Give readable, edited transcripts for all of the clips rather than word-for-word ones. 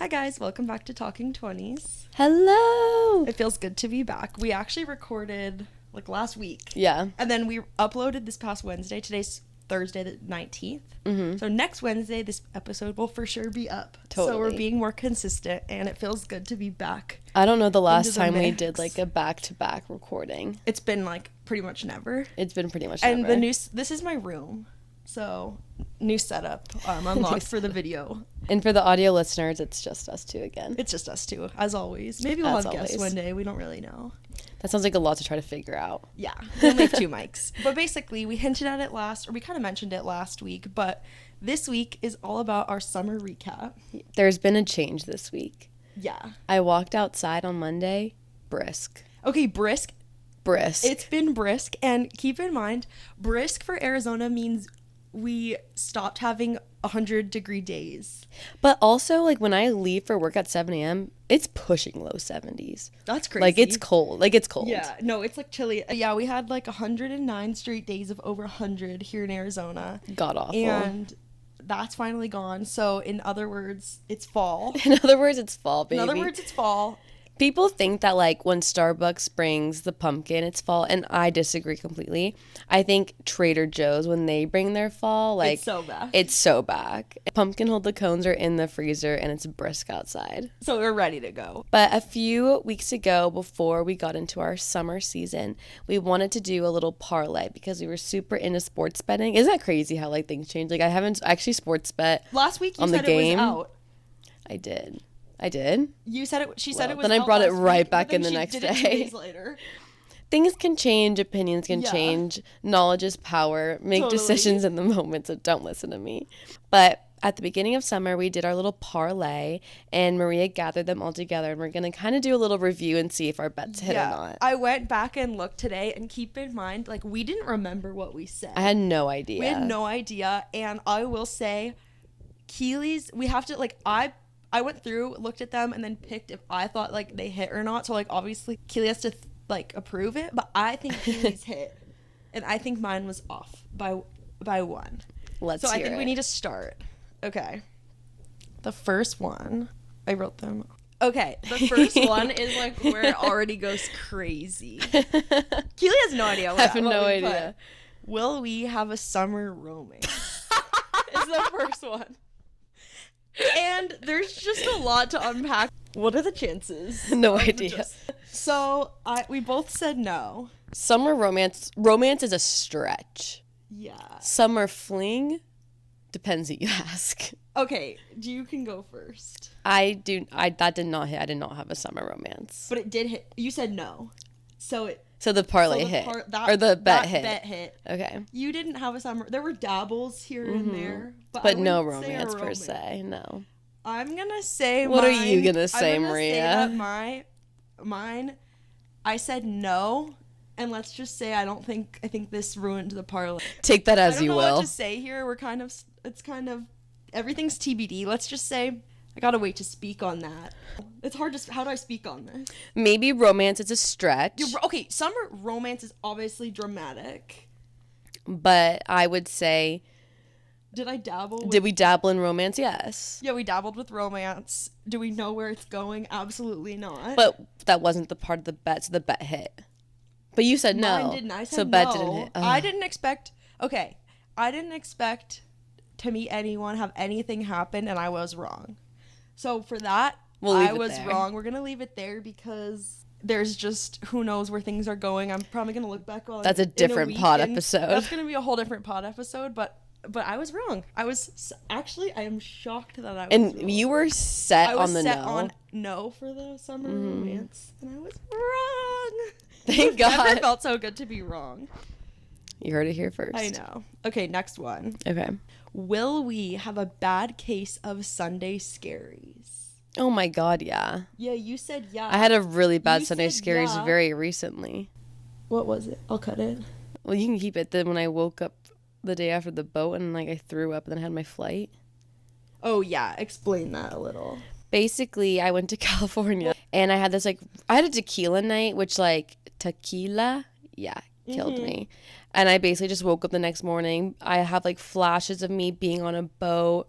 Hi guys, welcome back to Talking 20s. Hello. It feels good to be back. We actually recorded like last week. Yeah. And then we uploaded this past Wednesday. Today's Thursday the 19th. Mm-hmm. So next Wednesday this episode will for sure be up. Totally. So we're being more consistent and it feels good to be back. I don't know the last into the time we mix. did like a back-to-back recording. It's been like pretty much never. It's been pretty much And never. this is my room. So new setup unlocked for the video. And for the audio listeners, it's just us two again. It's just us two, as always. Maybe we'll As have guests always. one day. We don't really know. That sounds like a lot to try to figure out. Yeah, we only have two mics. But basically, we hinted at it we kind of mentioned it last week, but this week is all about our summer recap. There's been a change this week. Yeah. I walked outside on Monday, brisk. Okay, brisk. Brisk. It's been brisk, and keep in mind, brisk for Arizona means we stopped having 100-degree days. But also, like, when I leave for work at 7 a.m., it's pushing low 70s. That's crazy. Like, it's cold. Like, it's cold. Yeah, no, it's like chilly. Yeah, we had like 109 straight days of over 100 here in Arizona. God awful. And that's finally gone. So, in other words, it's fall. In other words, it's fall, baby. In other words, it's fall. People think that, like, when Starbucks brings the pumpkin, it's fall, and I disagree completely. I think Trader Joe's, when they bring their fall, like, It's so back. It's so back. Pumpkin hold the cones are in the freezer, and it's brisk outside. So we're ready to go. But a few weeks ago, before we got into our summer season, we wanted to do a little parlay because we were super into sports betting. Isn't that crazy how, like, things change? Like, I haven't actually sports bet Last week you on the said game. it was out. I did. I did. You said it. She said Well, it was. then I out brought it last right week, back but then in the she next did it 2 day. days later. Things can change, opinions can Yeah. change, knowledge is power. Make Totally. decisions in the moment, so don't listen to me. But at the beginning of summer, we did our little parlay, and Maria gathered them all together, and we're going to kind of do a little review and see if our bets hit or not. I went back and looked today, and keep in mind, like, we didn't remember what we said. I had no idea. We had no idea, and I will say, Keely's. We have to like. I went through, looked at them, and then picked if I thought like they hit or not. So like obviously Keely has to like approve it, but I think Keely's hit, and I think mine was off by one. Let's So I hear think it. we need to start. Okay. The first one, I wrote them. Okay, the first one is like where it already goes crazy. Keely has no idea. I have no idea. Put. Will we have a summer romance? Is the first one. And there's just a lot to unpack. What are the chances? No of idea. So we both said no. Summer romance is a stretch. Yeah. Summer fling depends who you ask. Okay, you can go first. That did not hit. I did not have a summer romance. But it did hit. You said no. So the parlay so hit. that- Or the bet that hit. bet hit. Okay. You didn't have a summer. There were dabbles here and there, But I no wouldn't say a romance per romance. se. No. I'm gonna say. What are mine- you gonna say, I'm gonna Maria? Say that mine. I said no, and let's just say I think this ruined the parlay. Take that I as don't you know will. what to say here. It's kind of everything's TBD. Let's just say I gotta wait to speak on that. It's hard to. How do I speak on this? Maybe romance is a stretch, Okay, summer romance is obviously dramatic. but I would say, Did I dabble? did we dabble in romance? Yes. Yeah, we dabbled with romance. Do we know where it's going? Absolutely not. But that wasn't the part of the bet, so the bet hit. But you said no. Mine didn't. I said so bet no. didn't hit. I Ugh. didn't expect. Okay, I didn't expect to meet anyone, have anything happen, and I was wrong. So for that, We'll leave I it was there. wrong. We're gonna leave it there because there's just who knows where things are going. I'm probably gonna look back on. That's a in different week pod and episode. That's gonna be a whole different pod episode, but I was wrong. Actually I am shocked that I was And wrong. you were set I was on the set no. on no for the summer romance, and I was wrong. Thank God. Never felt so good to be wrong. You heard it here first. I know. Okay, next one. Okay. Will we have a bad case of Sunday scaries? Oh my God, yeah. Yeah, you said yeah. I had a really bad You Sunday said scaries yeah. very recently. What was it? I'll cut it. Well, you can keep it. Then when I woke up the day after the boat and like I threw up and then I had my flight. Oh yeah, explain that a little. Basically, I went to California and I had this I had a tequila night, which tequila, killed me. And I basically just woke up the next morning. I have flashes of me being on a boat,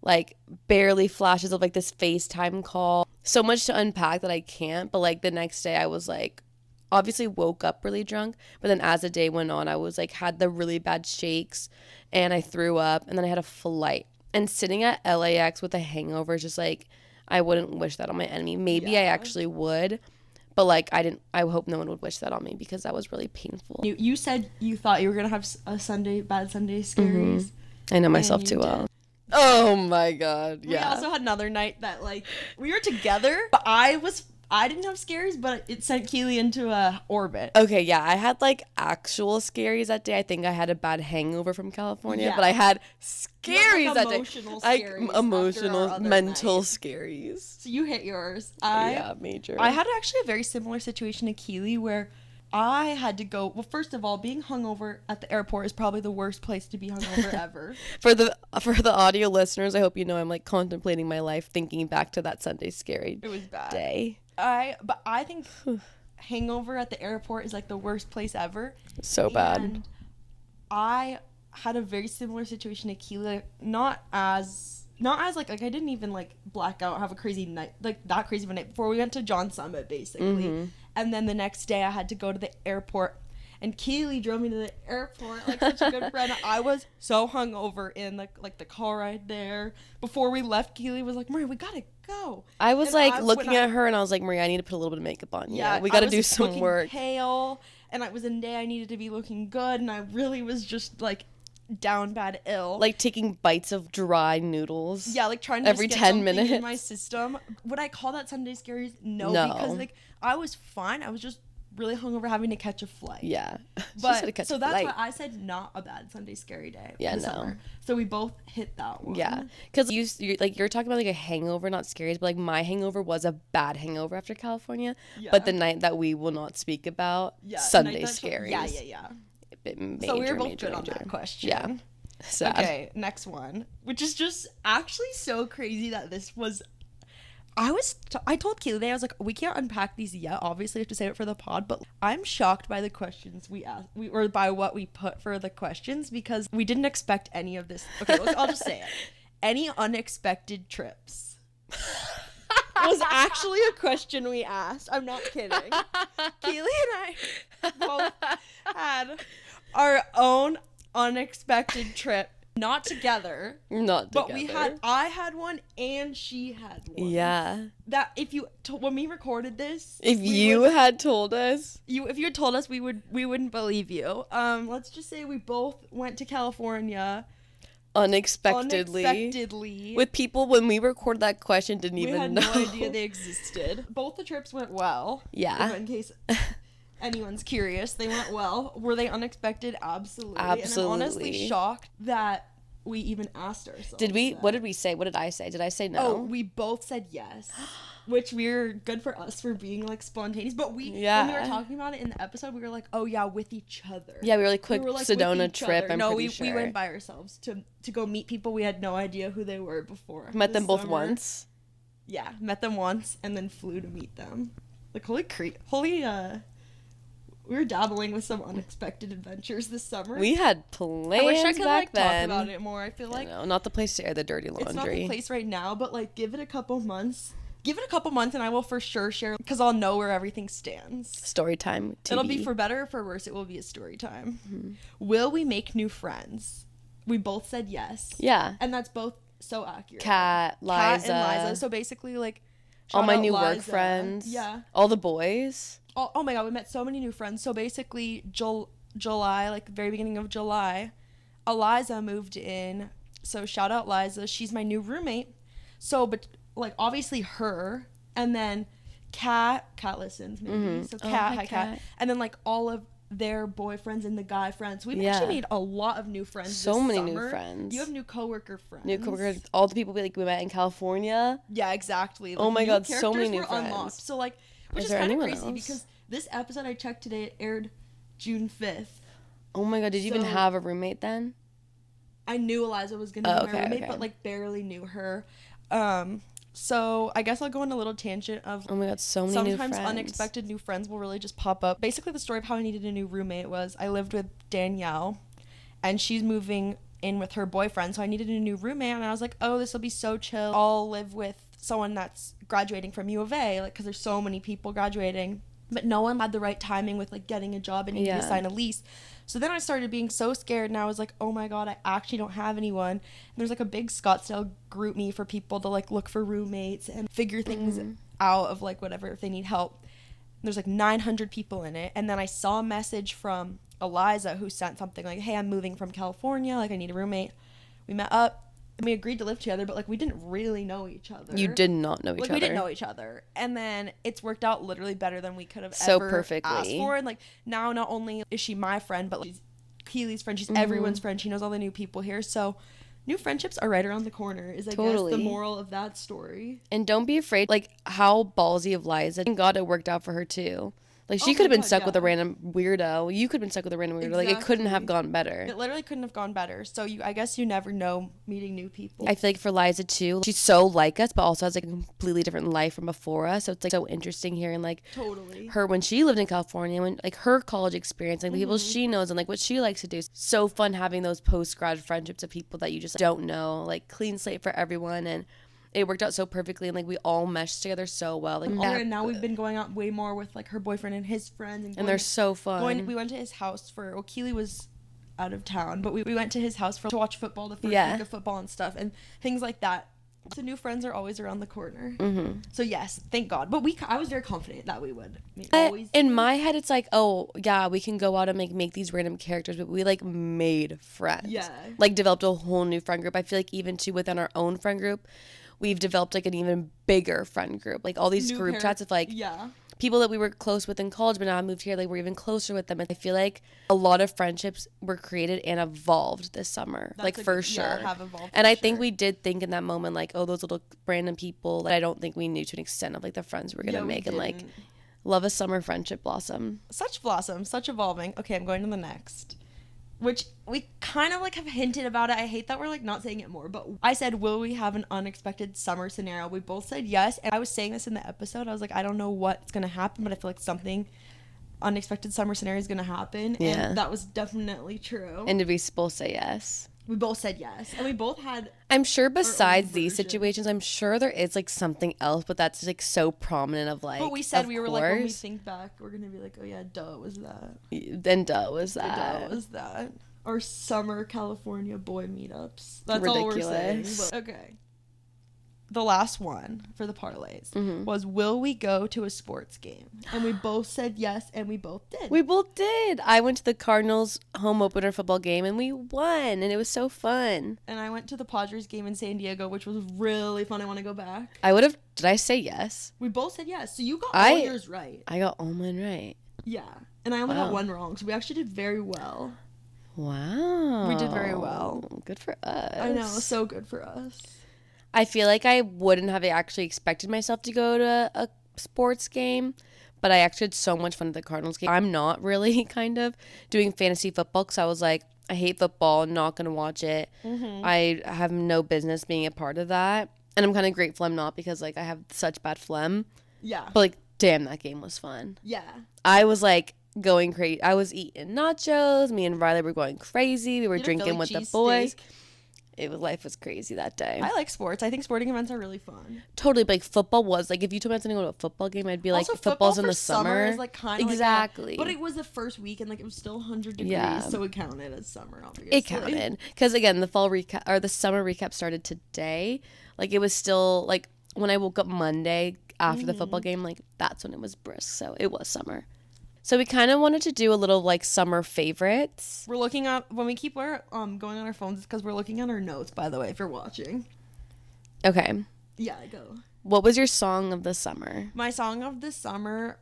like barely flashes of like this FaceTime call. So much to unpack that I can't. But like the next day I was like, obviously woke up really drunk. But then as the day went on, I was like, had the really bad shakes and I threw up and then I had a flight. And sitting at LAX with a hangover is just like, I wouldn't wish that on my enemy. Maybe I actually would. But like I hope no one would wish that on me because that was really painful. You said you thought you were gonna have a bad Sunday scaries. I know myself too well. Oh my god, yeah. We also had another night that like we were together, but I didn't have scaries, but it sent Keely into a orbit. Okay, yeah, I had like actual scaries that day. I think I had a bad hangover from California, Yeah. but I had scaries like, that day. emotional Like scaries after emotional, our other mental night. scaries. So you hit yours. Yeah, major. I had actually a very similar situation to Keely where I had to go. Well, first of all, being hungover at the airport is probably the worst place to be hungover ever. For the audio listeners, I hope you know I'm like contemplating my life, thinking back to that Sunday scary It was bad. day. But I think hangover at the airport is like the worst place ever. So bad. And I had a very similar situation to Keely, not as like I didn't even like black out, have a crazy night, like that crazy of a night before we went to John Summit basically. And then the next day I had to go to the airport and Keely drove me to the airport like such a good friend. I was so hungover in like the car ride there. Before we left, Keely was like, "Maria, we gotta go." I was And like looking at her and I was like, Maria, I need to put a little bit of makeup on. Yeah, we got to do some work. Pale, and it was a day I needed to be looking good, and I really was just like down bad ill. Like taking bites of dry noodles. Yeah, like trying to every just get 10 something minutes in my system. Would I call that Sunday scaries? No, because like I was fine. I was just really hungover having to catch a flight. Yeah. But so that's why I said not a bad Sunday scary day. Yeah, no. Summer. So we both hit that one. Yeah, because you're talking about like a hangover, not scaries, but like my hangover was a bad hangover after California. Yeah. But the night that we will not speak about, Sunday scaries. Yeah. Major, So we were both major, good on major. that question. Yeah. Sad. Okay, next one, which is just actually so crazy that this was. I told Keely today, I was like, we can't unpack these yet. Obviously, we have to save it for the pod, but I'm shocked by the questions we asked, or by what we put for the questions because we didn't expect any of this. Okay, I'll just say it. Any unexpected trips was actually a question we asked. I'm not kidding. Keely and I both had our own unexpected trip. Not together. But I had one and she had one. Yeah. That when we recorded this. If you had told us. If you had told us, we wouldn't believe you. Let's just say we both went to California. Unexpectedly. With people when we recorded that question didn't even know. We had no idea they existed. Both the trips went well. Yeah. In case anyone's curious, they went well. Were they unexpected? Absolutely. And I'm honestly shocked that we even asked ourselves. Did we? What did we say? What did I say? Did I say no? Oh, we both said yes. Which we're good for us for being like spontaneous. But when we were talking about it in the episode, we were like, oh yeah, with each other. Yeah, we were like quick Sedona trip. We went by ourselves to go meet people. We had no idea who they were before. Met them both once. Yeah, met them once and then flew to meet them. Like we were dabbling with some unexpected adventures this summer. We had plans. I wish I could back talk about it more. I feel like not the place to air the dirty laundry. It's not the place right now, but like give it a couple months. Give it a couple months, and I will for sure share because I'll know where everything stands. Story time. TV. It'll be for better or for worse. It will be a story time. Mm-hmm. Will we make new friends? We both said yes. Yeah, and that's both so accurate. Kat, Liza. So basically, like all my new work friends. Yeah, all the boys. Oh my god, we met so many new friends. So basically, July, like the very beginning of July, Eliza moved in. So shout out Liza. She's my new roommate. So, but like obviously her, and then Kat listens maybe. Mm-hmm. So Kat, hi Kat, and then like all of their boyfriends and the guy friends. We've actually made a lot of new friends. So many summer. New friends. You have new coworker friends. New coworkers. All the people we met in California. Yeah, exactly. Like, oh my god, so many new friends. Unlocked. So like. Which is kind of crazy because this episode I checked today, it aired June 5th. Oh my god, did you even have a roommate then? I knew Eliza was going to be my roommate, but like barely knew her. So I guess I'll go on a little tangent of oh my god, so many new friends. Sometimes unexpected new friends will really just pop up. Basically the story of how I needed a new roommate was I lived with Danielle and she's moving in with her boyfriend, so I needed a new roommate, and I was like, oh, this will be so chill. I'll live with someone that's graduating from U of A, like, because there's so many people graduating. But no one had the right timing with, like, getting a job and needing to sign a lease. So then I started being so scared, and I was like, oh my God, I actually don't have anyone. And there's, like, a big Scottsdale group me for people to, like, look for roommates and figure things out of, like, whatever, if they need help. There's, like, 900 people in it. And then I saw a message from Eliza who sent something like, hey, I'm moving from California. Like, I need a roommate. We met up. And we agreed to live together, but, like, we didn't really know each other. You did not know each other. We didn't know each other. And then it's worked out literally better than we could have so ever perfectly asked for. And, like, now not only is she my friend, but, like, she's Keely's friend. She's everyone's friend. She knows all the new people here. So new friendships are right around the corner is, I guess, the moral of that story. And don't be afraid. Like, how ballsy of Liza. Thank God it worked out for her, too. Like, she could have been stuck with a random weirdo. You could have been stuck with a random weirdo. Exactly. Like, it couldn't have gone better. It literally couldn't have gone better. So, I guess you never know meeting new people. I feel like for Liza, too, she's so like us, but also has, like, a completely different life from before us. So, it's, like, so interesting hearing, like, her when she lived in California, when, like, her college experience, like, the people she knows and, like, what she likes to do. So fun having those post-grad friendships of people that you just don't know. Like, clean slate for everyone. And it worked out so perfectly, and, like, we all meshed together so well. Like, and now we've been going out way more with, like, her boyfriend and his friends. And they're so fun. We went to his house for, well, Keely was out of town, but we went to his house to watch football, the first week of football and stuff, and things like that. So new friends are always around the corner. So yes, thank God. But I was very confident that we would. In my head, it's like, oh yeah, we can go out and make these random characters, but we, like, made friends. Yeah. Like, developed a whole new friend group. I feel like even too within our own friend group, we've developed, like, an even bigger friend group. Like, all these group chats of, like, people that we were close with in college, but now I moved here, like, we're even closer with them. And I feel like a lot of friendships were created and evolved this summer. That's, like, for sure. Have evolved and I think we did think in that moment, like, oh, those little random people that I don't think we knew to an extent of, like, the friends we're gonna make. And, like, love a summer friendship blossom. Such blossom, such evolving. Okay, I'm going to the next. Which we kind of, like, have hinted about it. I hate that we're, like, not saying it more. But I said, will we have an unexpected summer scenario? We both said yes. And I was saying this in the episode. I was like, I don't know what's going to happen, but I feel like something unexpected summer scenario is going to happen. Yeah. And that was definitely true. And did we both say yes? We both said yes. And we both had... I'm sure besides these situations, I'm sure there is, like, something else, but that's, like, so prominent of, like, but we said we were like, when we think back, we're going to be like, oh yeah, duh, was that. Then duh was that. Duh was that. Our summer California boy meetups. That's ridiculous. All we're saying. But, okay. The last one for the parlays was, will we go to a sports game? And we both said yes, and we both did. We both did. I went to the Cardinals home opener football game, and we won, and it was so fun. And I went to the Padres game in San Diego, which was really fun. I want to go back. Did I say yes? We both said yes. So you got all yours right. I got all mine right. Yeah. And I only got one wrong, so we actually did very well. Wow. We did very well. Good for us. I know, so good for us. I feel like I wouldn't have actually expected myself to go to a sports game, but I actually had so much fun at the Cardinals game. I'm not really kind of doing fantasy football because I was like, I hate football, not going to watch it. I have no business being a part of that. And I'm kind of grateful I'm not because, like, I have such bad phlegm. Yeah. But, like, damn, that game was fun. Yeah. I was, like, going crazy. I was eating nachos. Me and Riley were going crazy. We were drinking with the boys. Life was crazy that day. I like sports. I think sporting events are really fun. Totally, but, like, football was, like, if you told me I was going to go to a football game, I'd be like, also, football's in the summer. Is, like, kind of exactly. Like that. But it was the first week, and, like, it was still 100 degrees, so it counted as summer, obviously. It counted. Because, again, the fall recap, or the summer recap started today. Like, it was still, like, when I woke up Monday after the football game, like, that's when it was brisk, so it was summer. So we kind of wanted to do a little, like, summer favorites. We're looking at, when we keep going on our phones, it's because we're looking at our notes, by the way, if you're watching. Okay. Yeah, go. What was your song of the summer? My song of the summer,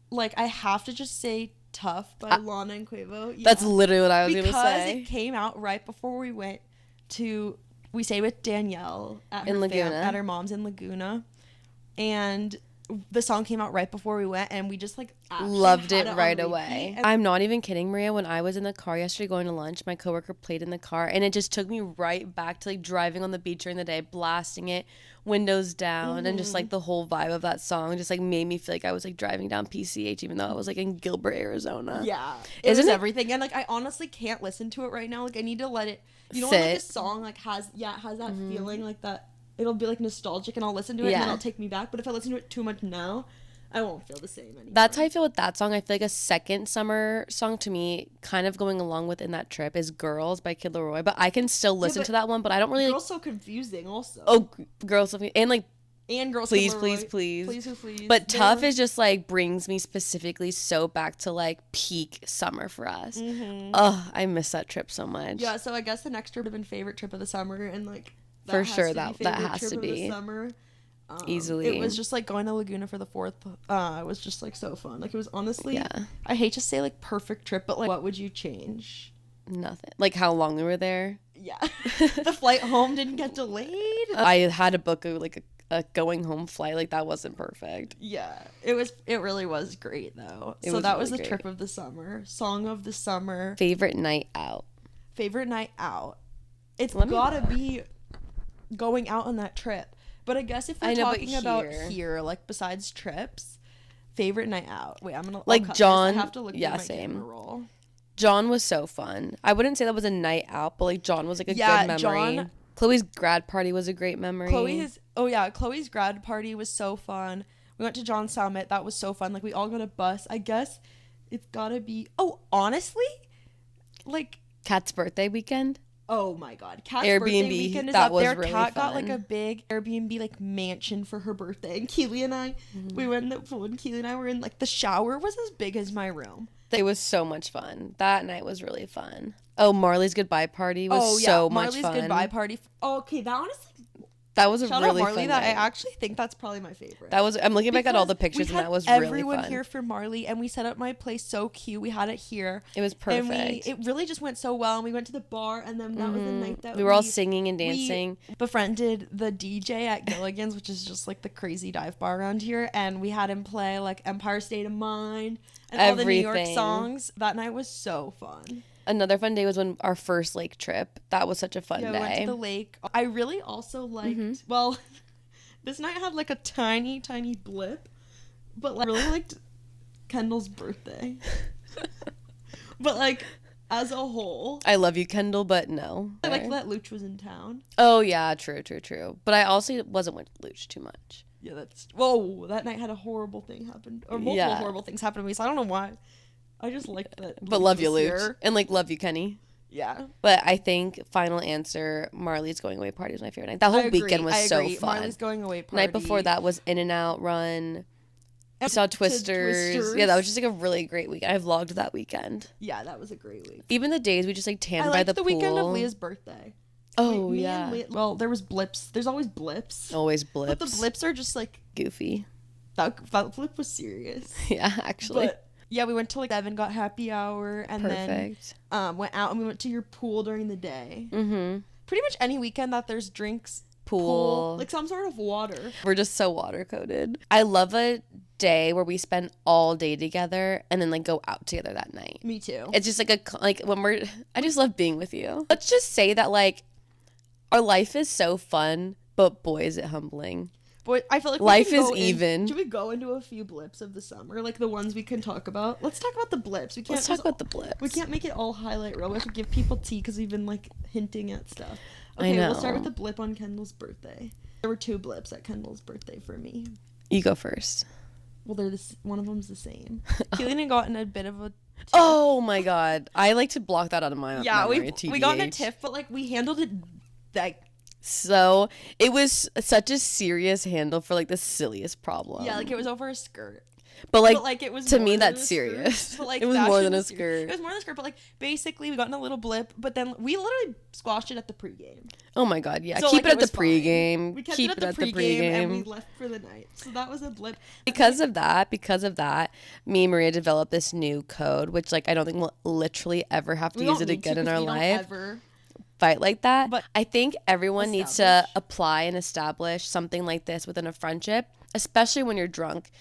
like, I have to just say Tough by Lana and Quavo. Yeah. That's literally what I was going to say. Because it came out right before we went to, we stayed with Danielle at her mom's in Laguna. And the song came out right before we went, and we just, like, loved it right away. I'm not even kidding, Maria. When I was in the car yesterday going to lunch, my coworker played in the car, and it just took me right back to, like, driving on the beach during the day, blasting it, windows down, and just, like, the whole vibe of that song just, like, made me feel like I was, like, driving down PCH, even though I was, like, in Gilbert, Arizona. Yeah, isn't it everything? And, like, I honestly can't listen to it right now. Like, I need to let it You know when like a Sit. song like has it has that feeling like that, it'll be like nostalgic and I'll listen to it and then Yeah. it'll take me back. But if I listen to it too much now, I won't feel the same anymore. That's how I feel with that song. I feel like a second summer song to me, kind of going along with In That Trip, is Girls by Kid Laroi. But I can still listen but to that one, but I don't really. Girls so confusing also. Oh, Girls. And like, And Girls please, Kid please, Laroi. please. Please, who please. But They Tough were- is just like brings me specifically so back to like peak summer for us. Mhm. Oh, I miss that trip so much. Yeah, so I guess the next trip would have been favorite trip of the summer and like For has sure, to be that favorite has trip to of the be. summer. Easily. It was just like going to Laguna for the 4th. It was just like so fun. Like it was honestly, Yeah. I hate to say like perfect trip, but like what would you change? Nothing. Like how long we were there. Yeah, the flight home didn't get delayed. I had to book a going home flight. Like that wasn't perfect. Yeah, it really was great though. It So was that really was the great. trip of the summer. Song of the summer. Favorite night out. Favorite night out. It's Let me gotta look. be going out on that trip. But I guess if we're I know, but talking about here- here, like besides trips, favorite night out. Wait, I'll Like cut this. John- I have to look yeah, through my same. camera roll. John was so fun. I wouldn't say that was a night out, but like John was like a Yeah, good memory. John- Chloe's grad party was a great memory. Chloe's grad party was so fun. We went to John Summit. That was so fun. Like we all got a bus. I guess it's gotta be. Oh, honestly, like. Kat's birthday weekend. Oh my God, Kat's Airbnb, birthday weekend is that up was there. really Kat got like fun. a big Airbnb like mansion for her birthday, and Keely and I, Mm-hmm. we went in the pool, and Keely and I were in like the shower was as big as my room. It was so much fun. That night was really fun. Oh, Marley's goodbye party was so much Marley's fun. goodbye party. Oh, okay, that honestly, That was a shout really out Marley. fun That night. I actually think that's probably my favorite. That was. I'm looking back at all the Because pictures, we and had that was really everyone fun. here for Marley, and we set up my place so cute. We had it here. It was perfect. And it really just went so well. And we went to the bar, and then that was the night that we were all singing and dancing. We befriended the DJ at Gilligan's, which is just like the crazy dive bar around here, and we had him play like Empire State of Mind and all the New York Everything. songs. That night was so fun. Another fun day was when our first lake trip. That was such a fun Yeah, we day. went to the lake. I really also liked. Well, this night had like a tiny, tiny blip, but like, I really liked Kendall's birthday. But like as a whole, I love you, Kendall, but no. I liked that Luch was in town. Oh yeah, true. But I also wasn't with Luch too much. Yeah, that's whoa. That night had a horrible thing happen, or multiple Yeah. horrible things happened to me. So I don't know why. I just liked that. But Luch love you, was Luch, here. and like love you, Kenny. Yeah, But I think final answer, Marley's going away party was my favorite night. That whole I agree, weekend was I so agree. fun. Marley's going away party. Night before that was In and Out Run. We And saw to Twisters. Yeah, that was just like a really great weekend. I vlogged that weekend. Yeah, that was a great week. Even the days we just like tanned I by liked the the pool. weekend of Leah's birthday. Oh Me yeah, and Leah, well, there was blips. There's always blips. always But blips. the blips are just like Goofy. that blip was serious. Yeah, actually. But yeah, we went to like 7, got happy hour, and Perfect. then went out and we went to your pool during the day. Mm-hmm. Pretty much any weekend that there's drinks, Pool. like some sort of water. We're just so water coated. I love a day where we spend all day together and then like go out together that night. Me too. It's just like when we're. I just love being with you. Let's just say that like our life is so fun, but boy is it humbling. But I feel like we Life can is go even. Should we go into a few blips of the summer, like the ones we can talk about? Let's talk about the blips. We can't Let's talk just- about the blips. We can't make it all highlight reel. We have to give people tea because we've been like hinting at stuff. I Okay, we'll start know. with the blip on Kendall's birthday. There were 2 blips at Kendall's birthday for me. You go first. Well, they're one of them's the same. Keelan got in a bit of a. Oh my god, I like to block that out of my Yeah, memory. we got in a TBH. tiff, but like we handled it like So it was such a serious handle for like the silliest problem. yeah, like it was over a skirt. but like, But like it was to more me than that's a serious. skirt. But, like, It was more than a fashion's serious. skirt. It was more than a skirt, but like basically we got in a little blip, but then we literally squashed it at the pregame. Oh my god, yeah. So, Keep like, it at was the fine. pregame. We kept Keep it at the pregame, and we left for the night. So that was a blip. Because of that, me and Maria developed this new code, which like I don't think we'll literally ever have to We use don't it need again to in 'cause our we don't life. ever- Fight like that. But I think everyone needs to establish. apply and establish something like this within a friendship, especially when you're drunk.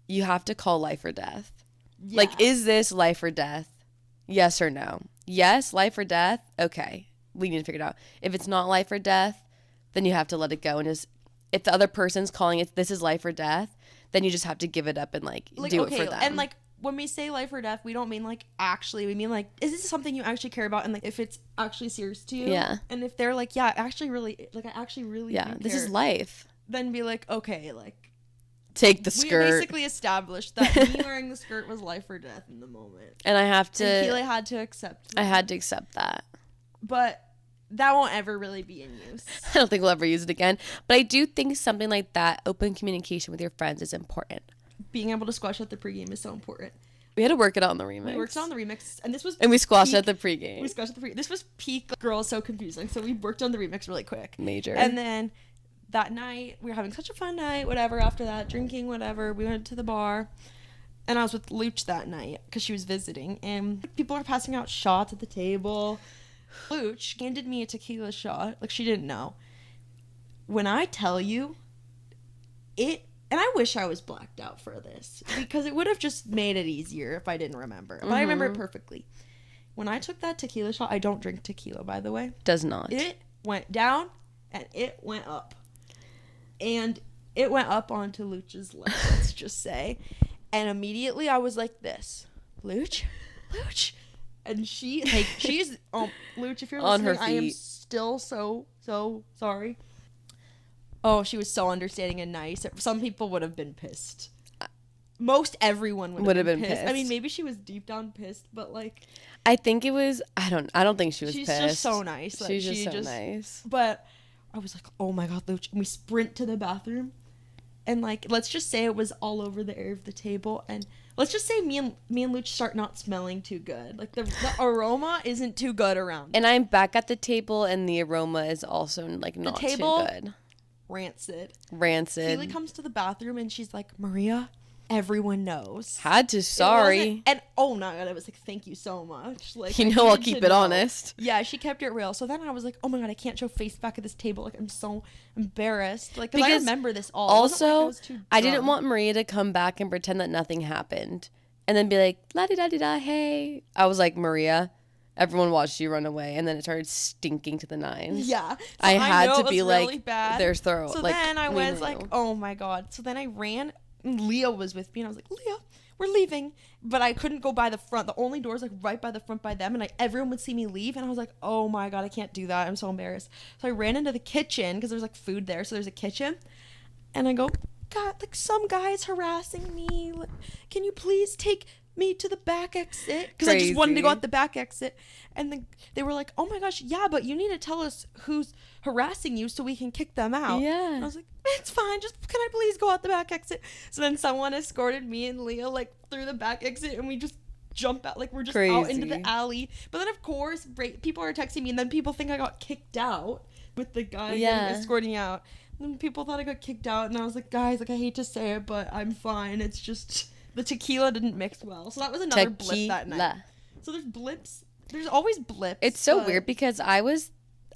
You have to call life or death. Yeah. Like, is this life or death? Yes or no? Yes, life or death? Okay. We need to figure it out. If it's not life or death, then you have to let it go. And just, if the other person's calling it, this is life or death, then you just have to give it up and like do it for them. And like when we say life or death, we don't mean like actually. We mean like, is this something you actually care about, and like if it's actually serious to you? Yeah. And if they're like, yeah, actually, really, like I actually really, Yeah, do this care, is life. then be like, okay, like Take the we skirt. basically established that me wearing the skirt was life or death in the moment, And I have to. and Keely had to accept. I had to accept that. But that won't ever really be in use. I don't think we'll ever use it again. But I do think something like that, open communication with your friends, is important. Being able to squash out the pregame is so important. We had to work it out on the remix. We worked on the remix, and this was And we squashed peak, at the pregame. We squashed at the pregame. This was peak. Like, girl is so confusing. So we worked on the remix really quick. Major. And then that night, we were having such a fun night. Whatever. After that, drinking, whatever. We went to the bar, and I was with Luch that night because she was visiting, and people were passing out shots at the table. Luch handed me a tequila shot, like she didn't know. When I tell you, it. And I wish I was blacked out for this because it would have just made it easier if I didn't remember. But I remember it perfectly. When I took that tequila shot, I don't drink tequila, by the way. Does not. It went down and it went up. And it went up onto Luch's leg, let's just say. And immediately I was like this. Luch? And she's, Luch, if you're On her listening, I am feet. still so sorry. Oh, she was so understanding and nice. Some people would have been pissed. Most everyone would have been pissed. I mean, maybe she was deep down pissed, but like, I think it was. I don't think she was she's pissed. just so nice. Like, She's just so nice. But I was like, oh my god, Luch. And we sprint to the bathroom, and like, let's just say it was all over the air of the table, and let's just say me and Luch start not smelling too good. Like the aroma isn't too good around. And I'm back at the table, and the aroma is also like not table, too good. Rancid. Keely comes to the bathroom and she's like, Maria, everyone knows. Had to. Sorry. And oh my god, I was like, thank you so much. Like, You I know I'll needed keep to it know. honest. Yeah, she kept it real. So then I was like, oh my god, I can't show face back at this table. Like, I'm so embarrassed. Like, because I remember this all. It wasn't like Also, was too I didn't drunk. want Maria to come back and pretend that nothing happened, and then be like, la di da di da, hey. I was like, Maria, everyone watched you run away, and then it started stinking to the nines. Yeah. So I had know to it be was like, really bad. there's throat. So like, then I we was knew. like, oh my god. So then I ran. And Leah was with me, and I was like, Leah, we're leaving. But I couldn't go by the front. The only door's like right by the front by them, and like everyone would see me leave, and I was like, oh my god, I can't do that. I'm so embarrassed. So I ran into the kitchen because there's like food there. So there's a kitchen, and I go, God, like some guy's harassing me. Like, can you please take me to the back exit? Because I just wanted to go Crazy. out the back exit. And they were like, oh my gosh, yeah, but you need to tell us who's harassing you so we can kick them out. Yeah. And I was like, it's fine, just can I please go out the back exit? So then someone escorted me and Leah like through the back exit, and we just jump out, like we're just out into the Crazy. alley. But then of course people are texting me, and then people think I got kicked out with the guy Yeah. escorting out. And people thought I got kicked out, and I was like, guys, like I hate to say it, but I'm fine. It's just the tequila didn't mix well. So that was another blip that night. Tequila. So there's blips. There's always blips. It's so but- weird because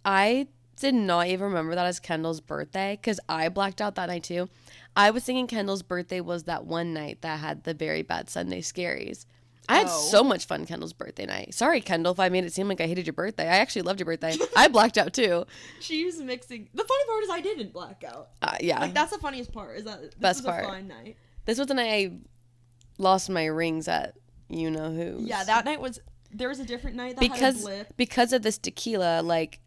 I did not even remember that as Kendall's birthday because I blacked out that night too. I was thinking Kendall's birthday was that one night that had the very bad Sunday scaries. I had Oh. so much fun Kendall's birthday night. Sorry, Kendall, if I made it seem like I hated your birthday. I actually loved your birthday. I blacked out too. She was mixing. The funny part is I didn't black out. Yeah. Like that's the funniest part. Is that this Best was part. a fine night. This was the night I lost my rings at you know who. Yeah, that night was. There was a different night that had a because blip. because of this tequila, like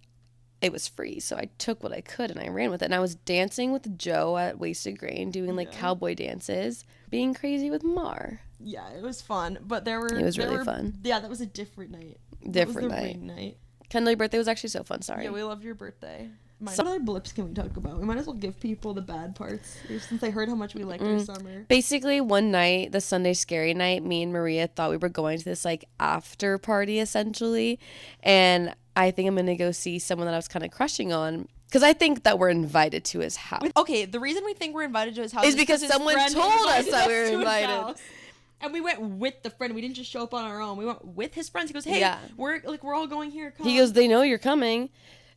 it was free, so I took what I could and I ran with it. And I was dancing with Joe at Wasted Grain, doing like Yeah. cowboy dances, being crazy with Mar. Yeah, it was fun, but there were. It was there really were- fun. Yeah, that was a different night. That Different was the night. ring night. Kendall, your birthday was actually so fun. Sorry. Yeah, we love your birthday. So- What other blips can we talk about? We might as well give people the bad parts, since I heard how much we liked our summer. Basically, one night, the Sunday scary night, me and Maria thought we were going to this like after party essentially, and I think I'm gonna go see someone that I was kind of crushing on because I think that we're invited to his house. Okay, the reason we think we're invited to his house Is because his someone friend told us invited that we were to his invited. house. And we went with the friend. We didn't just show up on our own. We went with his friends. He goes, "Hey, Yeah. we're all going here." Come. He goes, "They know you're coming,"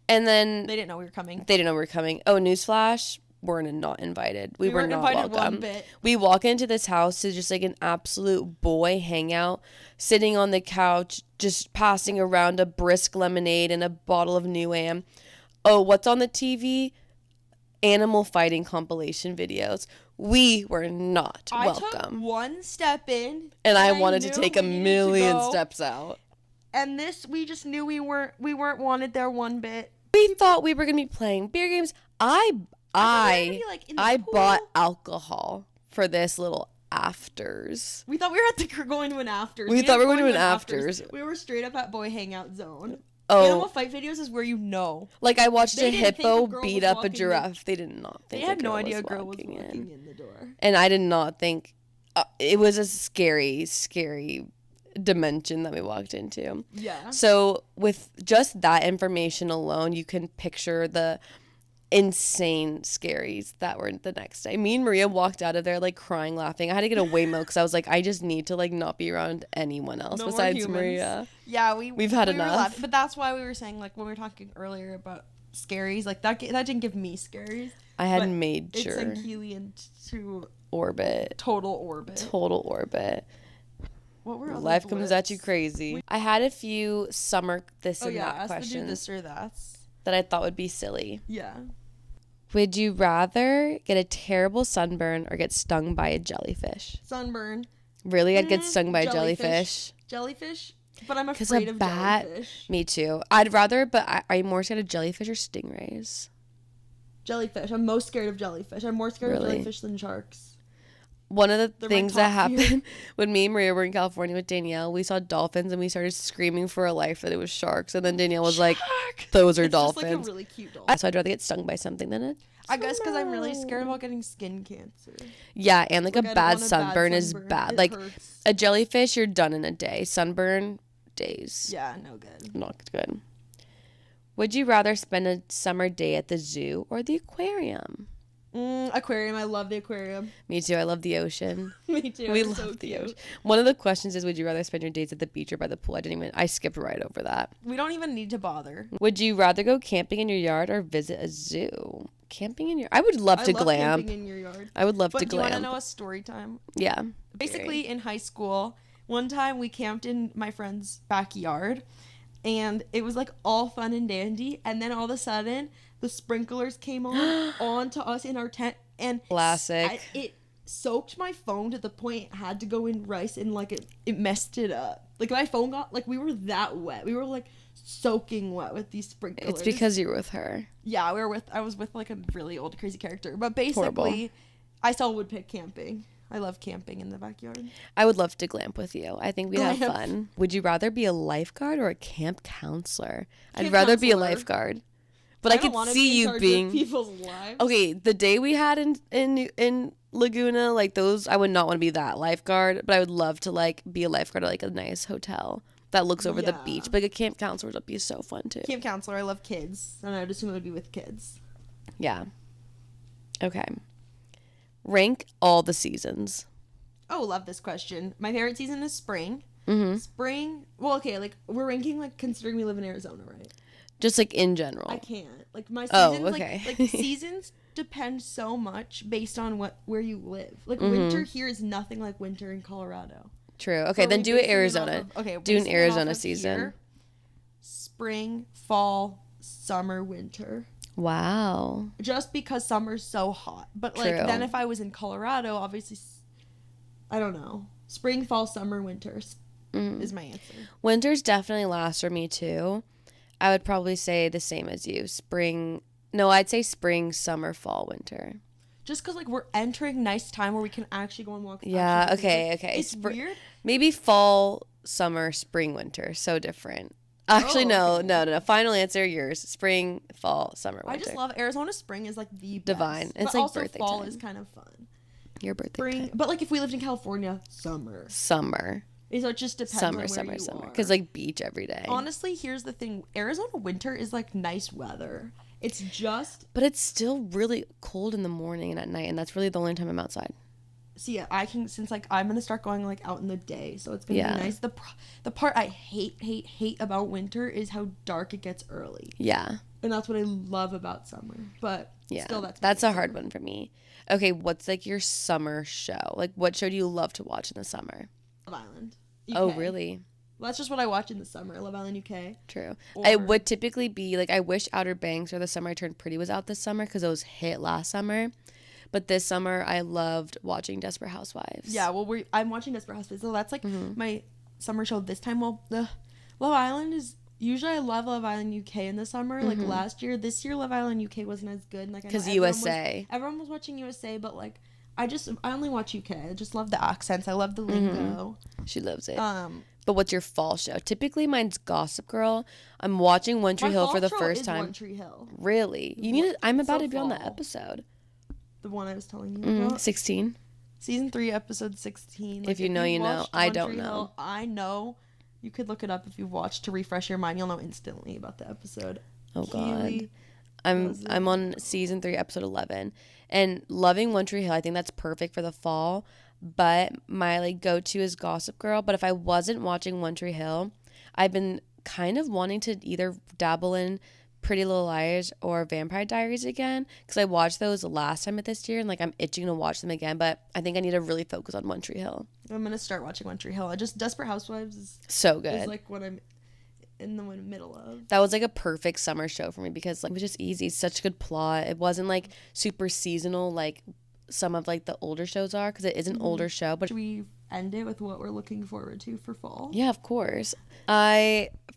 and then They didn't know we were coming. they didn't know we were coming. Oh, newsflash. We're not invited. We were weren't not invited welcome. one bit. We walk into this house to just like an absolute boy hangout, sitting on the couch, just passing around a brisk lemonade and a bottle of New Am. Oh, what's on the TV? Animal fighting compilation videos. We were not I took welcome. one step in, And I wanted to knew take a we needed to million go. steps out. And this, we just knew we weren't wanted there one bit. We thought we were going to be playing beer games. I thought we were gonna be, like, in the pool. bought alcohol for this little afters. We thought we were at the going to an afters. We thought we were didn't going go to an afters. We were straight up at boy hangout zone. Oh, Animal fight videos is where you know. like I watched They a didn't think hippo a girl beat was up a walking in. giraffe. They did not They think had a no girl idea a was girl was walking walking in. in the door. And I did not think it was a scary, scary dimension that we walked into. Yeah. So with just that information alone, you can picture the insane scaries that were the next day. Me and Maria walked out of there like crying, laughing. I had to get a Waymo because I was like, I just need to like not be around anyone else No more besides humans. Maria. Yeah, We've had were enough. laughing, but that's why we were saying, like, when we were talking earlier about scaries, like that didn't give me scaries. I had But made It sure. sent Keely into Orbit. total orbit. Total orbit. What were other Life comes at you blips? crazy. I had a few summer this Oh and yeah, that ask the dude questions this or that's. that I thought would be silly. Yeah. Would you rather get a terrible sunburn or get stung by a jellyfish? Sunburn. Really? I'd get stung by a Jellyfish. jellyfish. Jellyfish? But I'm 'Cause afraid a of bat- jellyfish. Me too. I'd rather, but I'm more scared of jellyfish or stingrays. Jellyfish. I'm most scared of jellyfish. I'm more scared of Really? jellyfish than sharks. One of the They're my things that top fear. happened when me and Maria were in California with Danielle, we saw dolphins and we started screaming for our life that it was sharks. And then Danielle was like, those are It's dolphins. just like a really cute dolphin. So I'd rather get stung by something than it. I guess because I'm really scared about getting skin cancer. Yeah, and like Like, I a don't bad want sunburn is sunburn. bad. It Like hurts. a jellyfish, you're done in a day. Sunburn, days. Yeah, no good. Not good. Would you rather spend a summer day at the zoo or the aquarium? Aquarium. I love the aquarium. Me too. I love the ocean. Me too. We it's love so the cute. ocean. One of the questions is, would you rather spend your days at the beach or by the pool? I skipped right over that. We don't even need to bother. Would you rather go camping in your yard or visit a zoo? Camping in your... I would love to I love glam. camping in your yard. I would love But to do you want to glam. know a story time? Yeah. Basically, in high school, one time we camped in my friend's backyard, and it was like all fun and dandy. And then all of a sudden, the sprinklers came onto us in our tent, and Classic. it soaked my phone to the point it had to go in rice, and like it messed it up. Like my phone got like we were that wet. We were like soaking wet with these sprinklers. It's because you're with her. Yeah, I was with like a really old crazy character. But basically, Horrible. I still would pick camping. I love camping in the backyard. I would love to glamp with you. I think we'd have Glamp. fun. Would you rather be a lifeguard or a camp counselor? I'd Camp rather be a counselor. lifeguard. But I don't could wanna see be in you charge of being people's lives. okay. The day we had in Laguna, like those, I would not want to be that lifeguard. But I would love to like be a lifeguard at like a nice hotel that looks over the Yeah. beach. But like a camp counselor would be so fun too. Camp counselor. I love kids, and I would assume it would be with kids. Yeah. Okay. Rank all the seasons. Oh, love this question. My favorite season is spring. Mm-hmm. Spring. Well, okay, like we're ranking like considering we live in Arizona, right? Just like in general. I can't. Like my Oh, seasons, okay. like seasons depend so much based on where you live. Like Mm-hmm. winter here is nothing like winter in Colorado. True. Okay, So then we do it basing off Arizona. of- okay, Do an basing it off Arizona of season. here, spring, fall, summer, winter. Wow. Just because summer's so hot. But like True. then if I was in Colorado, obviously, I don't know. Spring, fall, summer, winter Mm-hmm. is my answer. Winters definitely last for me too. I would probably say the same as you. Spring. No, I'd say spring, summer, fall, winter. Just because like we're entering nice time where we can actually go and walk. Yeah, actually do things. Like, okay. It's weird. Maybe fall, summer, spring, winter. So different. Actually, Oh, okay. no. Final answer, yours. Spring, fall, summer, I winter. just love Arizona spring is like the best. Divine. It's but like also birthday fall time. is kind of fun. Your birthday. Spring, time. but like if we lived in California, summer. Summer. So it just depends Summer, on where summer, you summer. are. Because like beach every day. Honestly, here's the thing: Arizona winter is like nice weather. It's just But it's still really cold in the morning and at night, and that's really the only time I'm outside. see. I can since like I'm gonna start going like out in the day, so it's gonna Yeah. be nice. The part I hate about winter is how dark it gets early, Yeah. and that's what I love about summer. But Yeah. still, that's That's my a hard one for me. Okay, what's like your summer show? Like what show do you love to watch in the summer? Love Island. Oh, UK. really? Well, that's just what I watch in the summer. Love Island UK. True. Or- I would typically be like, I wish Outer Banks or The Summer I Turned Pretty was out this summer because those hit last summer. But this summer, I loved watching Desperate Housewives. Yeah, well, I'm watching Desperate Housewives, so that's like Mm-hmm. my summer show this time. Well, the Love Island is usually I love Love Island UK in the summer. Like last year, this year Love Island UK wasn't as good. Like Because USA. Everyone was watching USA, but like I only watch UK. I just love the accents. I love the lingo. She loves it. Um, But what's your fall show? Typically, mine's Gossip Girl. I'm watching One Tree my Hill fall for the show first is time. One Tree Hill, Really? You need. I'm about So to be on the fall. episode. the one I was telling you about. 16. Season 3, episode 16. If you know, you know. watched I One don't Tree know. Hill, I know. You could look it up if you've watched to refresh your mind. You'll know instantly about the episode. Oh God. Keely I'm on season 3, episode 11, and loving One Tree Hill. I think that's perfect for the fall. But my like go-to is Gossip Girl. But if I wasn't watching One Tree Hill, I've been kind of wanting to either dabble in Pretty Little Liars or Vampire Diaries again, because I watched those last time this year and like I'm itching to watch them again. But I think I need to really focus on One Tree Hill. I'm gonna start watching One Tree Hill. I just Desperate Housewives So is good. like what I'm in the middle of. That was like a perfect summer show for me because like it was just easy. Such a good plot. It wasn't like super seasonal like some of like the older shows are, because it is an older show. But Should we end it with what we're looking forward to for fall? yeah, of course.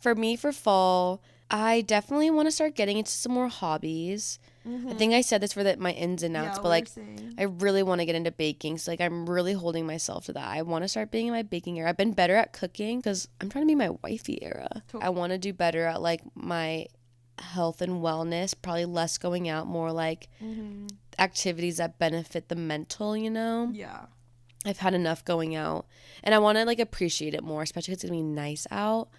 For fall, I definitely want to start getting into some more hobbies. I think I said this for my ins and outs, Yeah, but like saying. I really want to get into baking. So like I'm really holding myself to that. I want to start being in my baking era. I've been better at cooking because I'm trying to be my wifey era. I want to do better at like my health and wellness, probably less going out, more like activities that benefit the mental, you know? Yeah. I've had enough going out and I want to like appreciate it more, especially because it's gonna be nice out.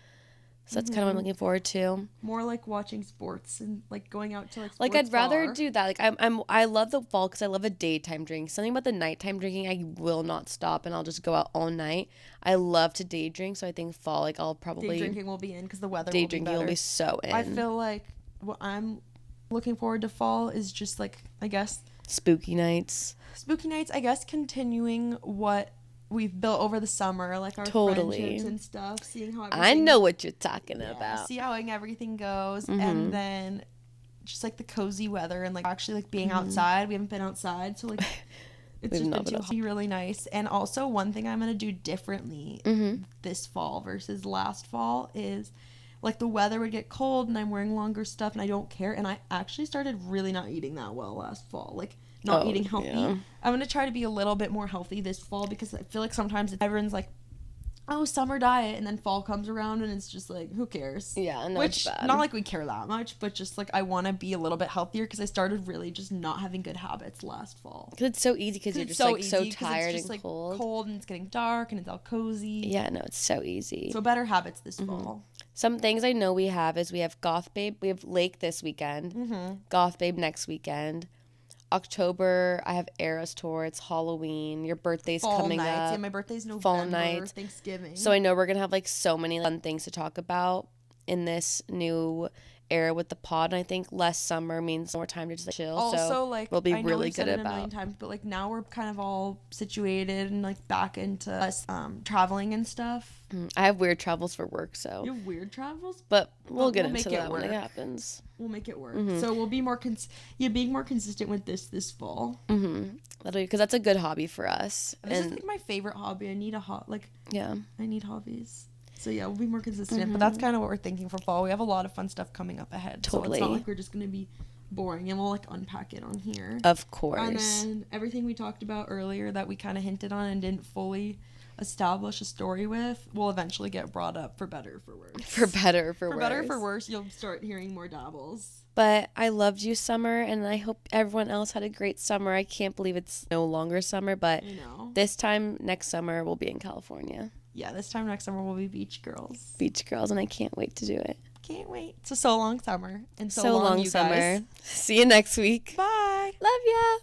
So that's kind of what I'm looking forward to. More like watching sports and like going out to like sports Like I'd rather bar. do that. Like I love the fall because I love a daytime drink. Something about the nighttime drinking, I will not stop and I'll just go out all night. I love to day drink, so I think fall like I'll probably day drinking will be in because the weather day will be drinking better. will be so in. I feel like what I'm looking forward to fall is just like I guess spooky nights. spooky nights. I guess continuing what we've built over the summer, like our Totally. friendships and stuff. Seeing how I know what you're talking about. See how everything goes, Mm-hmm. and then just like the cozy weather and like actually like being Mm-hmm. outside. We haven't been outside, so like it's We've just not been been too hot. Really nice. And also one thing I'm gonna do differently Mm-hmm. this fall versus last fall is like the weather would get cold and I'm wearing longer stuff and I don't care. And I actually started really not eating that well last fall. Like not Oh, eating healthy. yeah. I'm gonna try to be a little bit more healthy this fall because I feel like sometimes everyone's like, oh, summer diet, and then fall comes around and it's just like, who cares? Yeah, no, Which it's bad. not like we care that much, but just like I want to be a little bit healthier because I started really just not having good habits last fall. Because it's so easy because you're It's just like so easy 'cause tired it's just, and like, cold. and it's getting dark and it's all cozy. Yeah, no, it's so easy. So better habits this Mm-hmm. fall. Some things I know we have is we have Goth Babe. We have Lake this weekend. Goth Babe next weekend. October, I have Eras Tour. It's Halloween. Your birthday's Fall coming nights. up. Yeah, my birthday's November. Fall nights. Thanksgiving. So I know we're going to have like so many fun things to talk about in this new era with the pod. And I think less summer means more time to just chill. also so like we'll be I know really we've said good it a million about. times, but like now we're kind of all situated and like back into us traveling and stuff. I have weird travels for work, so. You have weird travels, But we'll But get we'll into make it that when it work. happens. we'll make it work. Mm-hmm. So we'll be more being more consistent with this fall. Because that's a good hobby for us. This is And like my favorite hobby. I need yeah. I need hobbies. So yeah, we'll be more consistent. Mm-hmm. But that's kind of what we're thinking for fall. We have a lot of fun stuff coming up ahead. So it's Totally. not like we're just gonna be boring, and we'll like unpack it on here. Of course. And then everything we talked about earlier that we kind of hinted on and didn't fully establish a story with will eventually get brought up for better or for worse. For better or for For worse. better or for worse, you'll start hearing more dabbles. But I loved you, summer, and I hope everyone else had a great summer. I can't believe it's no longer summer, but You know. this time next summer we'll be in California. Yeah, this time next summer we'll be beach girls. Beach girls, and I can't wait to do it. Can't wait. So long summer. And So long you summer. guys. See you next week. Bye. Love ya.